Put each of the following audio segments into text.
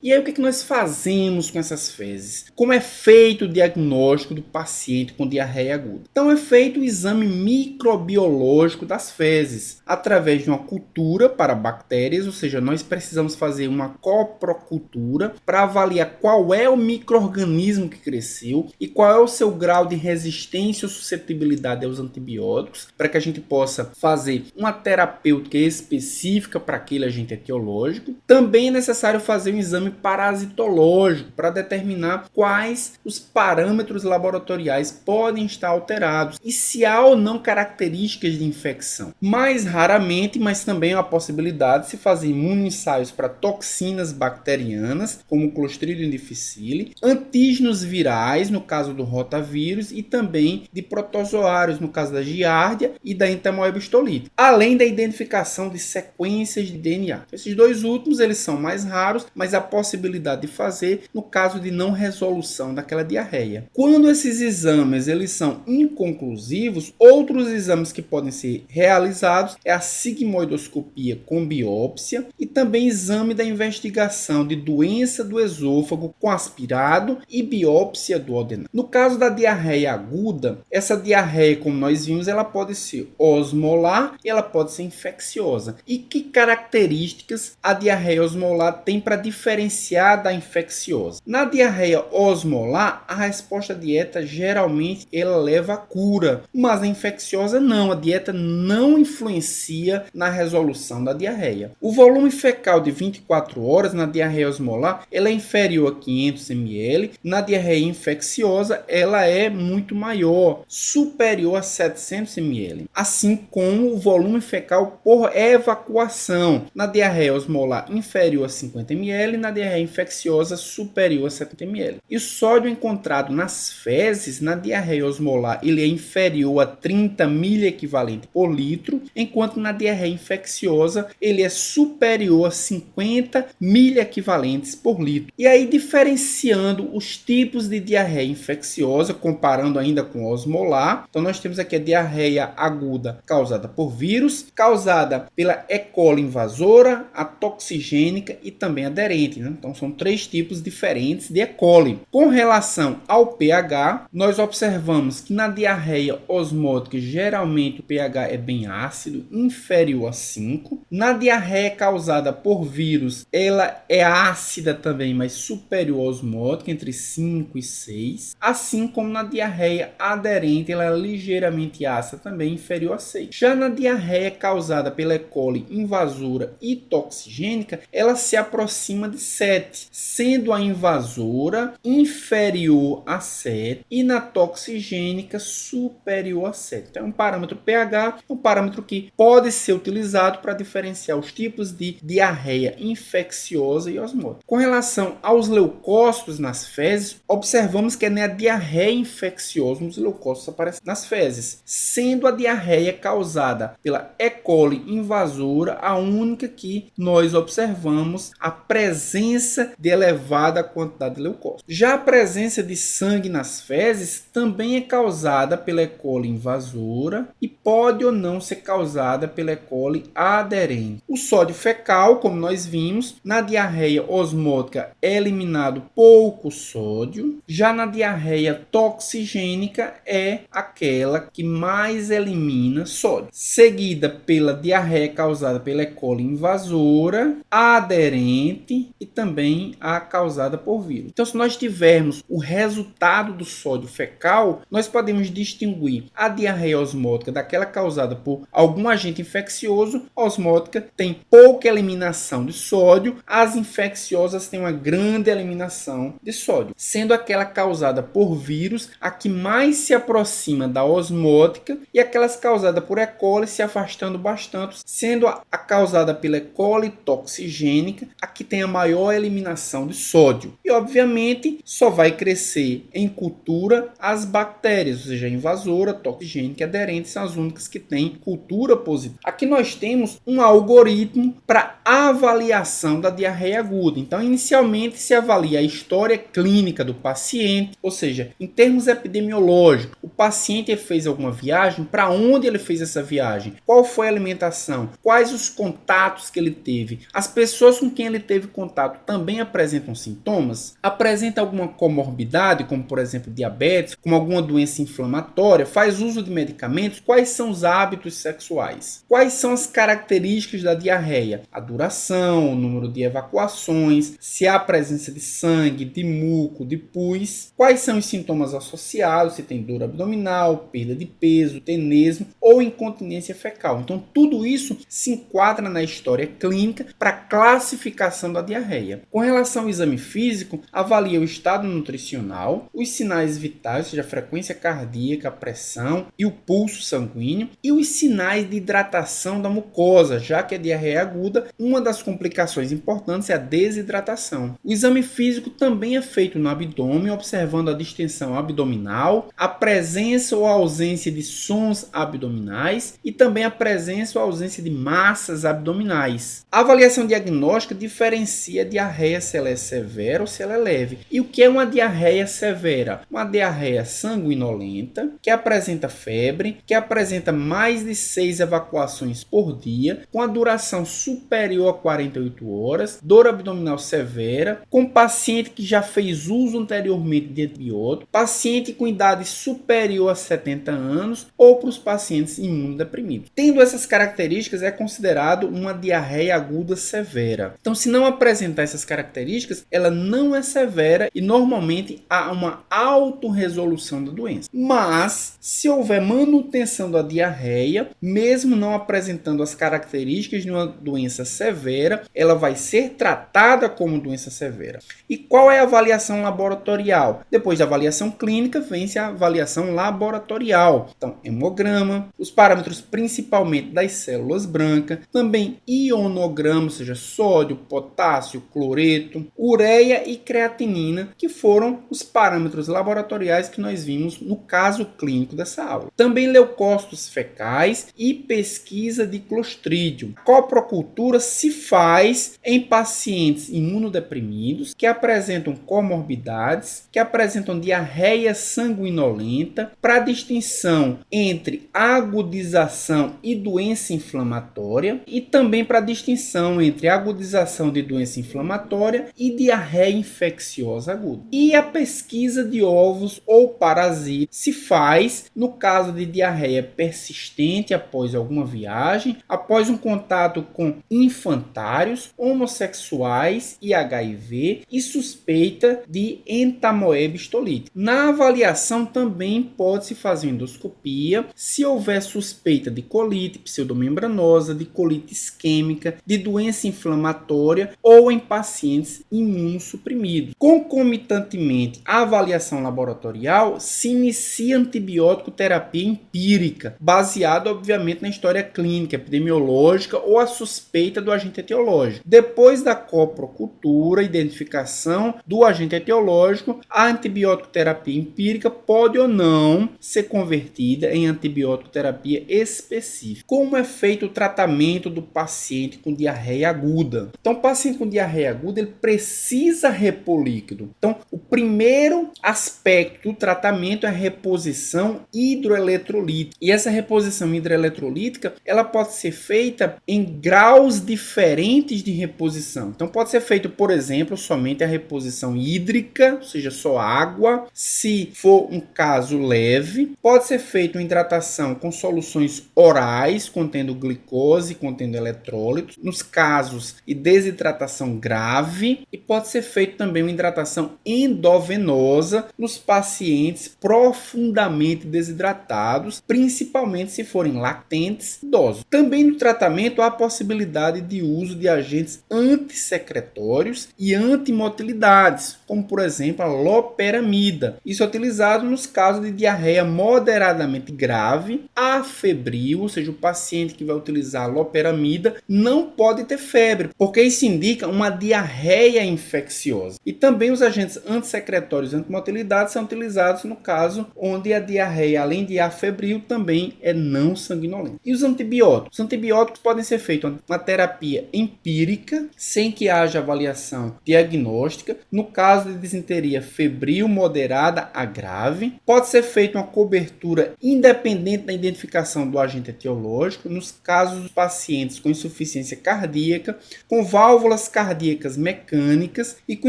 E aí o que nós fazemos com essas fezes? Como é feito o diagnóstico do paciente com diarreia aguda? Então é feito o exame microbiológico das fezes, através de uma cultura para bactérias, ou seja, nós precisamos fazer uma coprocultura para avaliar qual é o micro-organismo que cresceu e qual é o seu grau de resistência ou suscetibilidade aos antibióticos, para que a gente possa fazer uma terapêutica específica para aquele agente etiológico. Também é necessário fazer um exame parasitológico para determinar quais os parâmetros laboratoriais podem estar alterados e se há ou não características de infecção. Mais raramente, mas também há a possibilidade de se fazer imunoensaios para toxinas bacterianas, como o Clostridium difficile, antígenos virais, no caso do rotavírus, e também de protozoários, no caso da giardia e da entamoeba histolítica, além da identificação de sequências de DNA. Esses dois últimos eles são mais raros, mas há possibilidade de fazer no caso de não resolução daquela diarreia. Quando esses exames eles são inconclusivos, outros exames que podem ser realizados é a sigmoidoscopia com biópsia e também exame da investigação de doença do esôfago com aspirado e biópsia do duodenal. No caso da diarreia aguda, essa diarreia, como nós vimos, ela pode ser osmolar e ela pode ser infecciosa. E que características a diarreia osmolar tem para diferenciar da infecciosa? Na diarreia osmolar, a resposta à dieta geralmente ela leva à cura, mas a infecciosa não, a dieta não influencia na resolução da diarreia. O volume fecal de 24 horas na diarreia osmolar ela é inferior a 500 ml, na diarreia infecciosa ela é muito maior, superior a 700 ml, assim como o volume fecal por evacuação na diarreia osmolar inferior a 50 ml, na diarreia infecciosa superior a 70 ml. E o sódio encontrado nas fezes na diarreia osmolar ele é inferior a 30 miliequivalente por litro, enquanto na diarreia infecciosa ele é superior a 50 miliequivalentes por litro. E aí diferenciando os tipos de diarreia infecciosa, comparando ainda com a osmolar, então nós temos aqui a diarreia aguda causada por vírus, causada pela E. coli invasora, a toxigênica e também aderente, né? Então são três tipos diferentes de E. coli. Com relação ao pH, nós observamos que na diarreia osmótica geralmente o pH é bem ácido, inferior a 5. Na diarreia causada por vírus, ela é ácida também, mas superior à osmótica, entre 5 e 6. Assim como na diarreia aderente, ela é ligeiramente ácida também, inferior a 6. Já na diarreia causada pela E. coli invasora e toxigênica, ela se aproxima de 7, sendo a invasora inferior a 7 e na toxigênica superior a 7. Então é um parâmetro pH, um parâmetro que pode ser utilizado para diferenciar os tipos de diarreia infecciosa e osmótica. Com relação aos leucócitos nas fezes, observamos que é a diarreia infecciosa, os leucócitos aparecem nas fezes, sendo a diarreia causada pela E. coli invasora a única que nós observamos a presença de elevada quantidade de leucócitos. Já a presença de sangue nas fezes também é causada pela E. coli invasora e pode ou não ser causada pela E. coli aderente. O sódio fecal, como nós vimos, na diarreia osmótica é eliminado pouco sódio. Já na diarreia toxigênica é aquela que mais elimina sódio, seguida pela diarreia causada pela E. coli invasora, aderente e também a causada por vírus. Então, se nós tivermos o resultado do sódio fecal, nós podemos distinguir a diarreia osmótica daquela causada por algum agente infeccioso. A osmótica tem pouca eliminação de sódio, as infecciosas têm uma grande eliminação de sódio, sendo aquela causada por vírus a que mais se aproxima da osmótica e aquelas causadas por E. coli se afastando bastante, sendo a causada pela E. coli toxigênica a que tem a maior eliminação de sódio. E obviamente só vai crescer em cultura as bactérias, ou seja, invasora, toxigênica e aderente são as únicas que têm cultura positiva. Aqui nós temos um algoritmo para avaliação da diarreia aguda. Então, inicialmente se avalia a história clínica do paciente, ou seja, em termos epidemiológicos, o paciente fez alguma viagem, para onde ele fez essa viagem, qual foi a alimentação, quais os contatos que ele teve, as pessoas com quem ele teve contato carboidrato também apresentam sintomas? Apresenta alguma comorbidade, como por exemplo diabetes, como alguma doença inflamatória? Faz uso de medicamentos? Quais são os hábitos sexuais? Quais são as características da diarreia? A duração, o número de evacuações, se há presença de sangue, de muco, de pus? Quais são os sintomas associados? Se tem dor abdominal, perda de peso, tenesmo ou incontinência fecal. Então, tudo isso se enquadra na história clínica para classificação da diarreia. Com relação ao exame físico, avalia o estado nutricional, os sinais vitais, ou seja, a frequência cardíaca, a pressão e o pulso sanguíneo, e os sinais de hidratação da mucosa, já que a diarreia aguda, uma das complicações importantes é a desidratação. O exame físico também é feito no abdômen, observando a distensão abdominal, a presença ou ausência de sons abdominais e também a presença ou ausência de massas abdominais. A avaliação diagnóstica diferencia a diarreia se ela é severa ou se ela é leve. E o que é uma diarreia severa? Uma diarreia sanguinolenta, que apresenta febre, que apresenta mais de 6 evacuações por dia, com a duração superior a 48 horas, dor abdominal severa, com paciente que já fez uso anteriormente de antibiótico, paciente com idade superior a 70 anos ou para os pacientes imunodeprimidos. Tendo essas características, é considerado uma diarreia aguda severa. Então, se não apresentar essas características, ela não é severa e normalmente há uma autorresolução da doença. Mas, se houver manutenção da diarreia, mesmo não apresentando as características de uma doença severa, ela vai ser tratada como doença severa. E qual é a avaliação laboratorial? Depois da avaliação clínica, vem-se a avaliação laboratorial. Então, hemograma, os parâmetros principalmente das células brancas, também ionograma, ou seja, sódio, potássio, cloreto, ureia e creatinina, que foram os parâmetros laboratoriais que nós vimos no caso clínico dessa aula. Também leucócitos fecais e pesquisa de Clostridium. A coprocultura se faz em pacientes imunodeprimidos que apresentam comorbidades, que apresentam diarreia sanguinolenta, para distinção entre agudização e doença inflamatória e também para distinção entre agudização de doença inflamatória e diarreia infecciosa aguda. E a pesquisa de ovos ou parasitas se faz no caso de diarreia persistente após alguma viagem, após um contato com infantários, homossexuais e HIV e suspeita de entamoeba histolítica. Na avaliação também pode-se fazer endoscopia se houver suspeita de colite pseudomembranosa, de colite isquêmica, de doença inflamatória ou em pacientes imunossuprimidos. Concomitantemente à avaliação laboratorial, se inicia antibiótico terapia empírica, baseada obviamente na história clínica, epidemiológica ou a suspeita do agente etiológico. Depois da coprocultura, identificação do agente etiológico, a antibiótico terapia empírica pode ou não ser convertida em antibiótico terapia específica. Como é feito o tratamento do paciente com diarreia aguda? Então, o paciente com diarreia aguda ele precisa repor líquido. Então, o primeiro aspecto do tratamento é a reposição hidroeletrolítica. E essa reposição hidroeletrolítica ela pode ser feita em graus diferentes de reposição. Então, pode ser feito, por exemplo, somente a reposição hídrica, ou seja, só água. Se for um caso leve, pode ser feito uma hidratação com soluções orais, contendo glicose, contendo eletrólito, nos casos de desidratação grave, e pode ser feito também uma hidratação endovenosa nos pacientes profundamente desidratados, principalmente se forem lactentes idosos. Também no tratamento há a possibilidade de uso de agentes antissecretórios e antimotilidades, como por exemplo a loperamida. Isso é utilizado nos casos de diarreia moderadamente grave, afebril, ou seja, o paciente que vai utilizar a loperamida não pode ter febre, porque isso indica uma diarreia infecciosa. E também os agentes antissecretórios e antimotilidade são utilizados no caso onde a diarreia, além de afebril, também é não sanguinolenta. E os antibióticos? Os antibióticos podem ser feitos uma terapia empírica, sem que haja avaliação diagnóstica. No caso de disenteria febril moderada a grave, pode ser feita uma cobertura independente da identificação do agente etiológico, nos casos dos pacientes com insuficiência cardíaca, com válvulas cardíacas mecânicas e com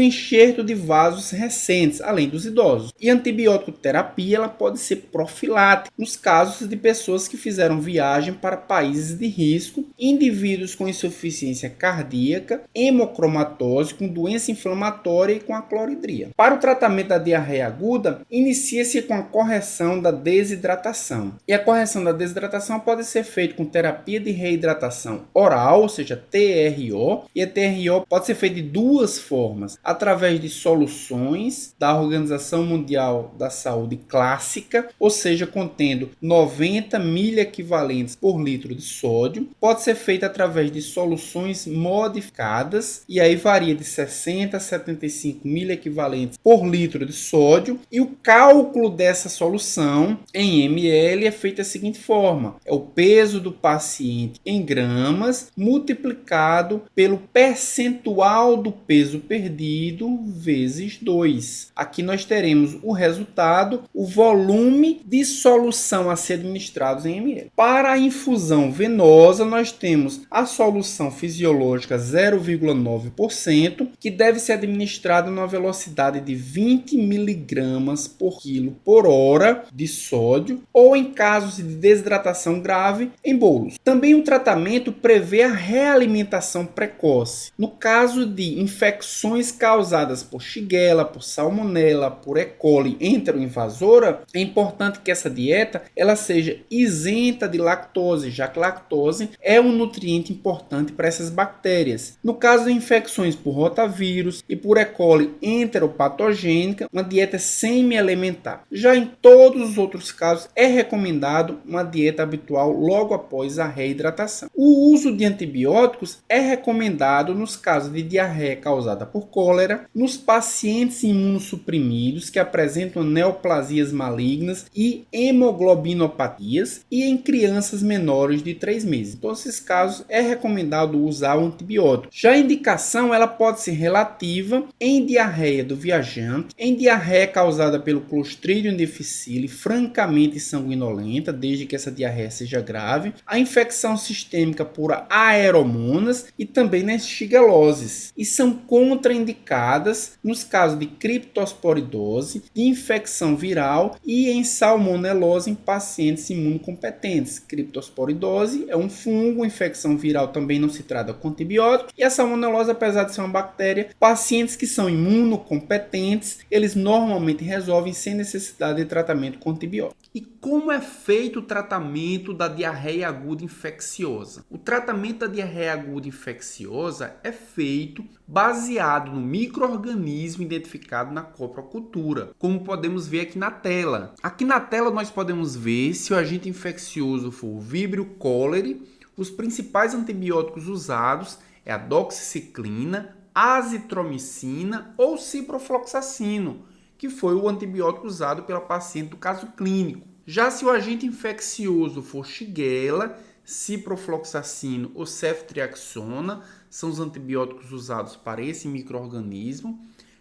enxerto de vasos recentes, além dos idosos. E a antibiótico terapia ela pode ser profilática nos casos de pessoas que fizeram viagem para países de risco, indivíduos com insuficiência cardíaca, hemocromatose, com doença inflamatória e com a cloridria. Para o tratamento da diarreia aguda, inicia-se com a correção da desidratação. E a correção da desidratação pode ser feita com terapia de reidratação oral, ou seja, TRO, e a TRO pode ser feita de duas formas, através de soluções da Organização Mundial da Saúde clássica, ou seja, contendo 90 miliequivalentes por litro de sódio, pode ser feita através de soluções modificadas, e aí varia de 60 a 75 miliequivalentes por litro de sódio, e o cálculo dessa solução em ml é feito da seguinte forma: é o peso do paciente em gramas multiplicado pelo percentual do peso perdido vezes 2. Aqui nós teremos o resultado, o volume de solução a ser administrado em ml. Para a infusão venosa, nós temos a solução fisiológica 0,9%, que deve ser administrada numa velocidade de 20 miligramas por quilo por hora de sódio, ou em casos de desidratação grave, em bolos. Também o tratamento prevê a realimentação precoce. No caso de infecções causadas por Shigella, por Salmonella, por E. coli enteroinvasora, é importante que essa dieta ela seja isenta de lactose, já que lactose é um nutriente importante para essas bactérias. No caso de infecções por rotavírus e por E. coli enteropatogênica, uma dieta semi-alimentar. Já em todos os outros casos, é recomendado uma dieta habitual logo após a reidratação. O uso de antibióticos é recomendado nos casos de diarreia causada por cólera, nos pacientes imunossuprimidos que apresentam neoplasias malignas e hemoglobinopatias e em crianças menores de 3 meses. Em todos esses casos, é recomendado usar o antibiótico. Já a indicação ela pode ser relativa em diarreia do viajante, em diarreia causada pelo Clostridium difficile, francamente sanguinolenta, desde que essa diarreia seja grave, a infecção sistêmica por aeromonas e também nas shigeloses, e são contraindicadas nos casos de criptosporidose, de infecção viral e em salmonelose em pacientes imunocompetentes. Criptosporidose é um fungo, infecção viral também não se trata com antibiótico, e a salmonelose, apesar de ser uma bactéria, pacientes que são imunocompetentes, eles normalmente resolvem sem necessidade de tratamento com antibiótico. E como é feito o tratamento da diarreia aguda infecciosa? O tratamento da diarreia aguda infecciosa é feito baseado no micro-organismo identificado na coprocultura, como podemos ver aqui na tela. Aqui na tela nós podemos ver se o agente infeccioso for o Vibrio cholerae. Os principais antibióticos usados é a doxiciclina, azitromicina ou ciprofloxacino, que foi o antibiótico usado pela paciente do caso clínico. Já se o agente infeccioso for Shigella, ciprofloxacino ou ceftriaxona, são os antibióticos usados para esse micro-organismo.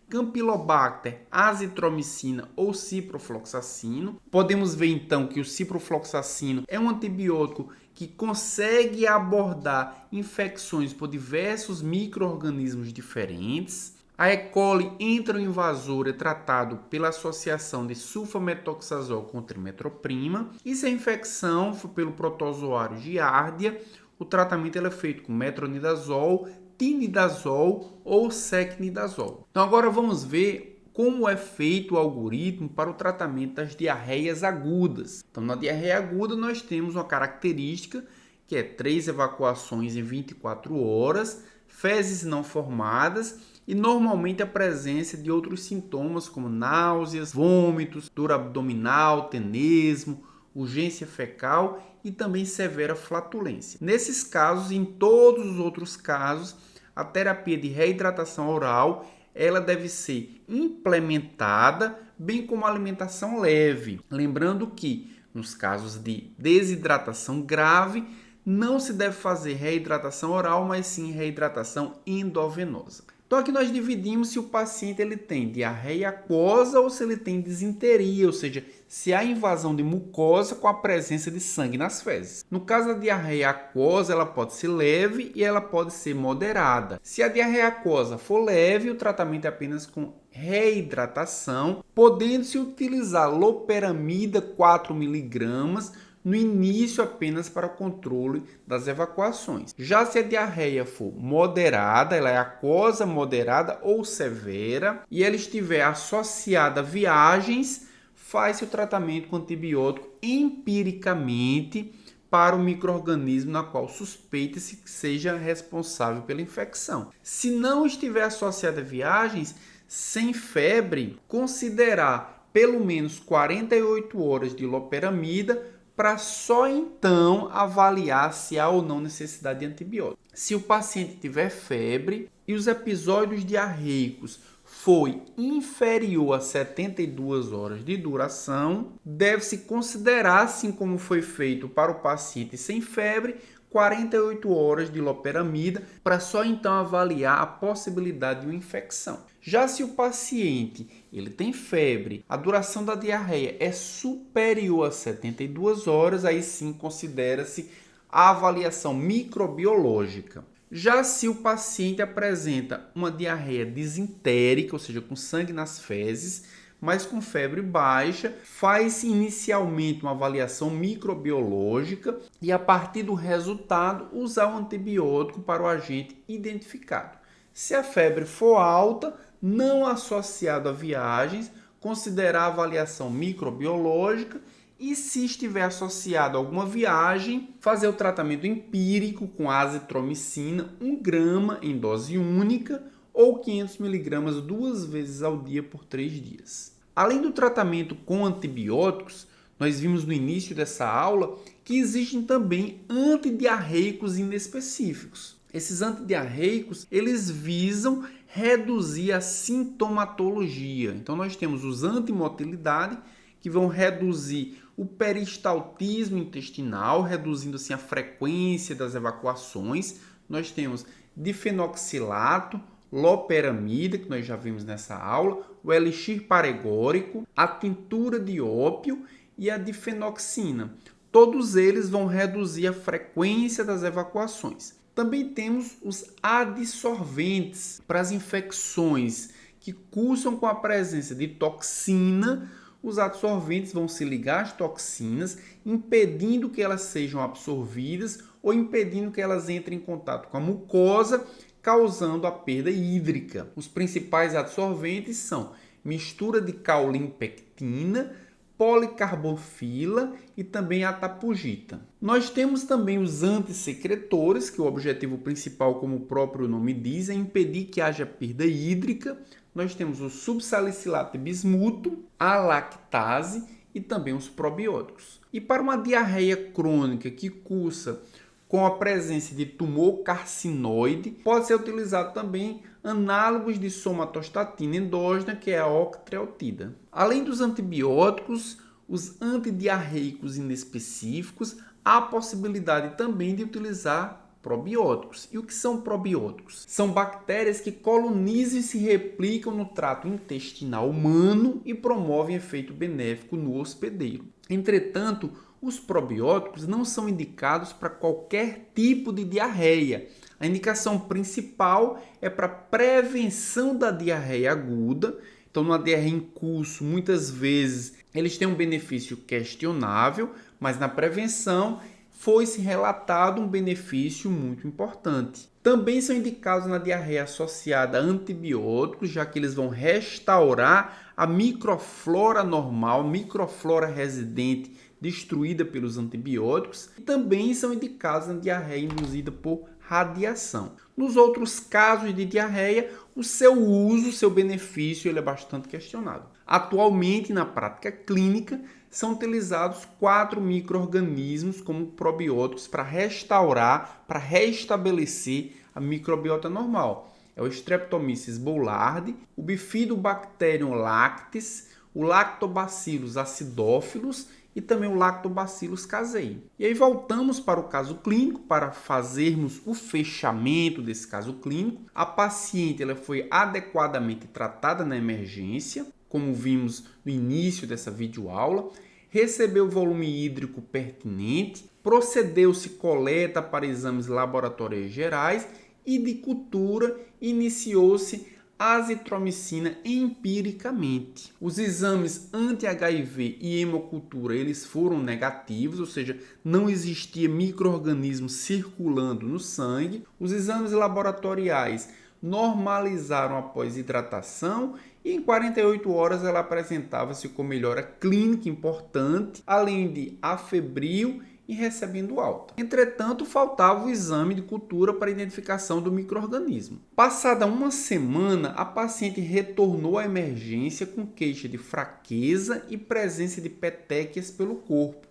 Campylobacter, azitromicina ou ciprofloxacino. Podemos ver então que o ciprofloxacino é um antibiótico que consegue abordar infecções por diversos micro-organismos diferentes. A E. coli enteroinvasora é tratado pela associação de sulfametoxazol com trimetroprima. E se a infecção for pelo protozoário Giardia, o tratamento é feito com metronidazol, tinidazol ou secnidazol. Então agora vamos ver como é feito o algoritmo para o tratamento das diarreias agudas. Então na diarreia aguda nós temos uma característica que é 3 evacuações em 24 horas, fezes não formadas e normalmente a presença de outros sintomas como náuseas, vômitos, dor abdominal, tenesmo, urgência fecal e também severa flatulência. Nesses casos e em todos os outros casos, a terapia de reidratação oral ela deve ser implementada, bem como a alimentação leve. Lembrando que, nos casos de desidratação grave, não se deve fazer reidratação oral, mas sim reidratação endovenosa. Então aqui nós dividimos se o paciente ele tem diarreia aquosa ou se ele tem disenteria, ou seja, se há invasão de mucosa com a presença de sangue nas fezes. No caso da diarreia aquosa, ela pode ser leve e ela pode ser moderada. Se a diarreia aquosa for leve, o tratamento é apenas com reidratação, podendo-se utilizar loperamida 4 mg no início apenas para o controle das evacuações. Já se a diarreia for moderada, ela é aquosa, moderada ou severa, e ela estiver associada a viagens, faz-se o tratamento com antibiótico empiricamente para o micro-organismo na qual suspeita-se que seja responsável pela infecção. Se não estiver associada a viagens, sem febre, considerar pelo menos 48 horas de loperamida para só então avaliar se há ou não necessidade de antibiótico. Se o paciente tiver febre e os episódios diarreicos foi inferior a 72 horas de duração, deve-se considerar, assim como foi feito para o paciente sem febre, 48 horas de loperamida para só então avaliar a possibilidade de uma infecção. Já se o paciente ele tem febre, a duração da diarreia é superior a 72 horas, aí sim considera-se a avaliação microbiológica. Já se o paciente apresenta uma diarreia disentérica, ou seja, com sangue nas fezes, mas com febre baixa, faz-se inicialmente uma avaliação microbiológica e, a partir do resultado, usar o antibiótico para o agente identificado. Se a febre for alta, não associado a viagens, considerar a avaliação microbiológica e, se estiver associado a alguma viagem, fazer o tratamento empírico com azitromicina 1 grama em dose única ou 500 mg 2 vezes ao dia por 3 dias. Além do tratamento com antibióticos, nós vimos no início dessa aula que existem também antidiarreicos inespecíficos. Esses antidiarreicos, eles visam reduzir a sintomatologia. Então nós temos os antimotilidade, que vão reduzir o peristaltismo intestinal, reduzindo assim a frequência das evacuações. Nós temos difenoxilato, loperamida, que nós já vimos nessa aula, o elixir paregórico, a tintura de ópio e a difenoxina. Todos eles vão reduzir a frequência das evacuações. Também temos os adsorventes para as infecções que cursam com a presença de toxina. Os adsorventes vão se ligar às toxinas, impedindo que elas sejam absorvidas ou impedindo que elas entrem em contato com a mucosa, causando a perda hídrica. Os principais adsorventes são mistura de caulimpectina, policarbofila e também a tapugita. Nós temos também os antissecretores, que o objetivo principal, como o próprio nome diz, é impedir que haja perda hídrica. Nós temos o subsalicilato de bismuto, a lactase e também os probióticos. E para uma diarreia crônica que cursa com a presença de tumor carcinoide, pode ser utilizado também análogos de somatostatina endógena, que é a octreotida. Além dos antibióticos, os antidiarreicos inespecíficos, há a possibilidade também de utilizar probióticos. E o que são probióticos? São bactérias que colonizam e se replicam no trato intestinal humano e promovem efeito benéfico no hospedeiro. Entretanto, os probióticos não são indicados para qualquer tipo de diarreia. A indicação principal é para prevenção da diarreia aguda. Então, numa diarreia em curso, muitas vezes eles têm um benefício questionável, mas na prevenção foi-se relatado um benefício muito importante. Também são indicados na diarreia associada a antibióticos, já que eles vão restaurar a microflora normal, microflora residente destruída pelos antibióticos, e também são indicados na diarreia induzida por radiação. Nos outros casos de diarreia, o seu uso, o seu benefício, ele é bastante questionado. Atualmente, na prática clínica, são utilizados 4 micro-organismos como probióticos para restaurar, para restabelecer a microbiota normal. É o Streptomyces boulardii, o Bifidobacterium lactis, o Lactobacillus acidófilos e também o Lactobacillus casei. E aí voltamos para o caso clínico para fazermos o fechamento desse caso clínico. A paciente ela foi adequadamente tratada na emergência, como vimos no início dessa videoaula, recebeu o volume hídrico pertinente, procedeu-se coleta para exames laboratoriais gerais e de cultura iniciou-se azitromicina empiricamente. Os exames anti-HIV e hemocultura eles foram negativos, ou seja, não existia micro-organismo circulando no sangue. Os exames laboratoriais normalizaram após hidratação e em 48 horas ela apresentava-se com melhora clínica importante, além de afebril e recebendo alta. Entretanto, faltava o exame de cultura para identificação do micro-organismo. Passada uma semana, a paciente retornou à emergência com queixa de fraqueza e presença de petequias pelo corpo.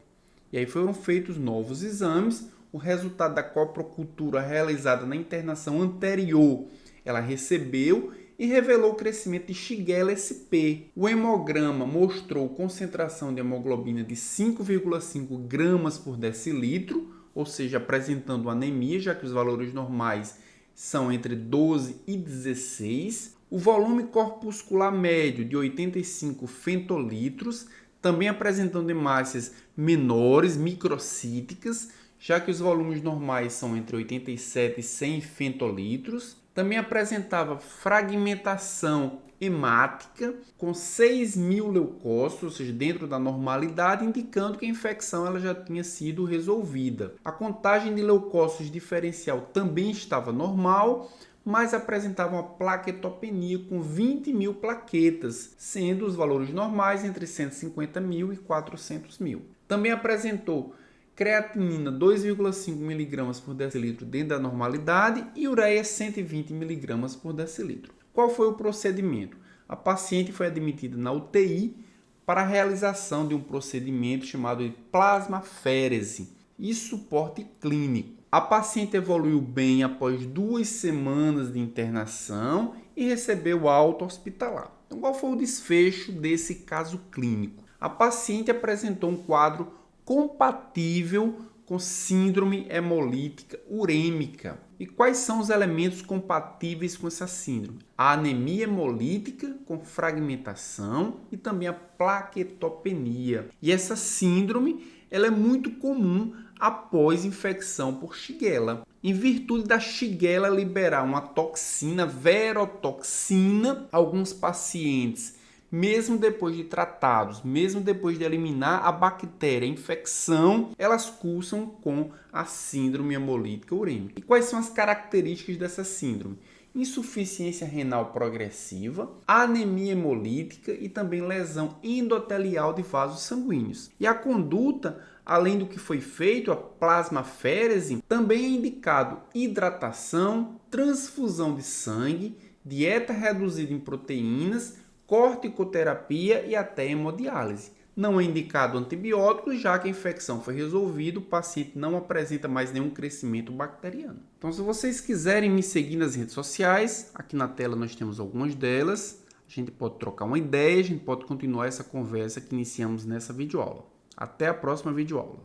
E aí foram feitos novos exames. O resultado da coprocultura realizada na internação anterior, ela recebeu e revelou o crescimento de Shigella SP. O hemograma mostrou concentração de hemoglobina de 5,5 gramas por decilitro, ou seja, apresentando anemia, já que os valores normais são entre 12 e 16. O volume corpuscular médio de 85 fentolitros, também apresentando hemácias menores, microcíticas, já que os volumes normais são entre 87 e 100 fentolitros. Também apresentava fragmentação hemática com 6.000 leucócitos, ou seja, dentro da normalidade, indicando que a infecção ela já tinha sido resolvida. A contagem de leucócitos diferencial também estava normal, mas apresentava uma plaquetopenia com 20.000 plaquetas, sendo os valores normais entre 150.000 e 400.000. Também apresentou creatinina 2,5 mg por decilitro dentro da normalidade e ureia 120 mg por decilitro. Qual foi o procedimento? A paciente foi admitida na UTI para a realização de um procedimento chamado de plasmaférese e suporte clínico. A paciente evoluiu bem após 2 semanas de internação e recebeu alta hospitalar. Então, qual foi o desfecho desse caso clínico? A paciente apresentou um quadro compatível com síndrome hemolítica urêmica. E quais são os elementos compatíveis com essa síndrome? A anemia hemolítica com fragmentação e também a plaquetopenia. E essa síndrome ela é muito comum após infecção por Shigella. Em virtude da Shigella liberar uma toxina, verotoxina, alguns pacientes, mesmo depois de tratados, mesmo depois de eliminar a bactéria, a infecção, elas cursam com a síndrome hemolítica urêmica. E quais são as características dessa síndrome? Insuficiência renal progressiva, anemia hemolítica e também lesão endotelial de vasos sanguíneos. E a conduta, além do que foi feito, a plasmaférese, também é indicado hidratação, transfusão de sangue, dieta reduzida em proteínas, corticoterapia e até hemodiálise. Não é indicado antibiótico, já que a infecção foi resolvida, o paciente não apresenta mais nenhum crescimento bacteriano. Então, se vocês quiserem me seguir nas redes sociais, aqui na tela nós temos algumas delas. A gente pode trocar uma ideia, a gente pode continuar essa conversa que iniciamos nessa videoaula. Até a próxima videoaula.